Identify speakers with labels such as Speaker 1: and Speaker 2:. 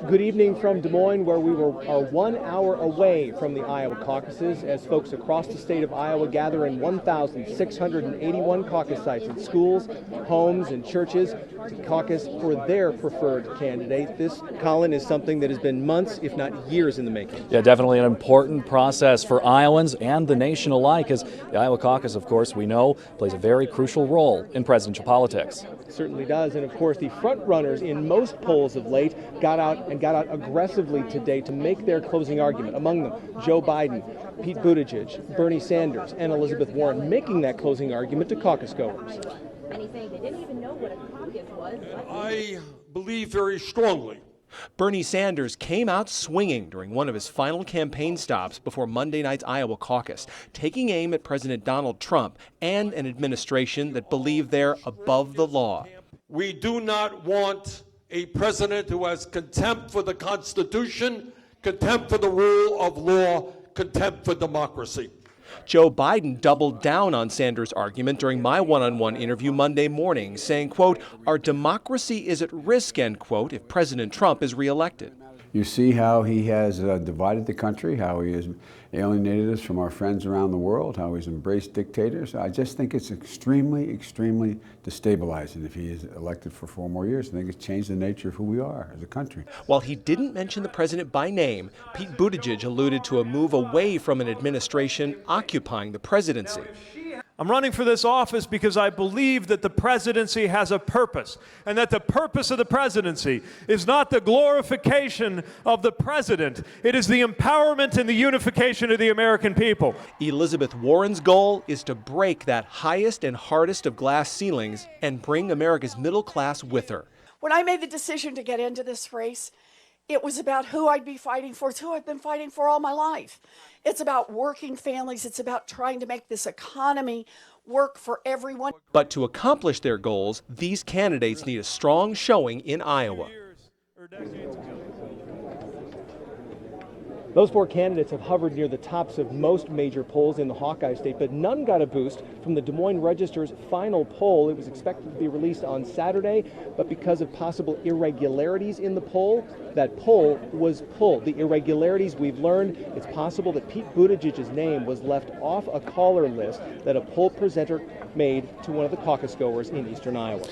Speaker 1: Good evening from Des Moines, where we are 1 hour away from the Iowa caucuses as folks across the state of Iowa gather in 1,681 caucus sites in schools, homes, and churches to caucus for their preferred candidate. This, Colin, is something that has been months, if not years, in the making.
Speaker 2: Yeah, definitely an important process for Iowans and the nation alike, as the Iowa caucus, of course, we know, plays a very crucial role in presidential politics.
Speaker 1: It certainly does, and of course, the front runners in most polls of late got out aggressively today to make their closing argument. Among them, Joe Biden, Pete Buttigieg, Bernie Sanders, and Elizabeth Warren, making that closing argument to caucus goers.
Speaker 3: And he's saying they didn't even know what a caucus was.
Speaker 4: I believe very strongly.
Speaker 5: Bernie Sanders came out swinging during one of his final campaign stops before Monday night's Iowa caucus, taking aim at President Donald Trump and an administration that believed they're above the law.
Speaker 4: We do not want a president who has contempt for the Constitution, contempt for the rule of law, contempt for democracy.
Speaker 5: Joe Biden doubled down on Sanders' argument during my one-on-one interview Monday morning, saying, quote, "Our democracy is at risk," end quote, if President Trump is reelected.
Speaker 6: You see how he has divided the country, how he has alienated us from our friends around the world, how he's embraced dictators. I just think it's extremely, extremely destabilizing if he is elected for 4 more years. I think it's changed the nature of who we are as a country.
Speaker 5: While he didn't mention the president by name, Pete Buttigieg alluded to a move away from an administration occupying the presidency.
Speaker 7: I'm running for this office because I believe that the presidency has a purpose, and that the purpose of the presidency is not the glorification of the president. It is the empowerment and the unification of the American people.
Speaker 5: Elizabeth Warren's goal is to break that highest and hardest of glass ceilings and bring America's middle class with her.
Speaker 8: When I made the decision to get into this race, it was about who I'd be fighting for. It's who I've been fighting for all my life. It's about working families. It's about trying to make this economy work for everyone.
Speaker 5: But to accomplish their goals, these candidates need a strong showing in Iowa.
Speaker 1: Those 4 candidates have hovered near the tops of most major polls in the Hawkeye State, but none got a boost from the Des Moines Register's final poll. It was expected to be released on Saturday, but because of possible irregularities in the poll, that poll was pulled. The irregularities, we've learned, it's possible that Pete Buttigieg's name was left off a caller list that a poll presenter made to one of the caucus goers in eastern Iowa.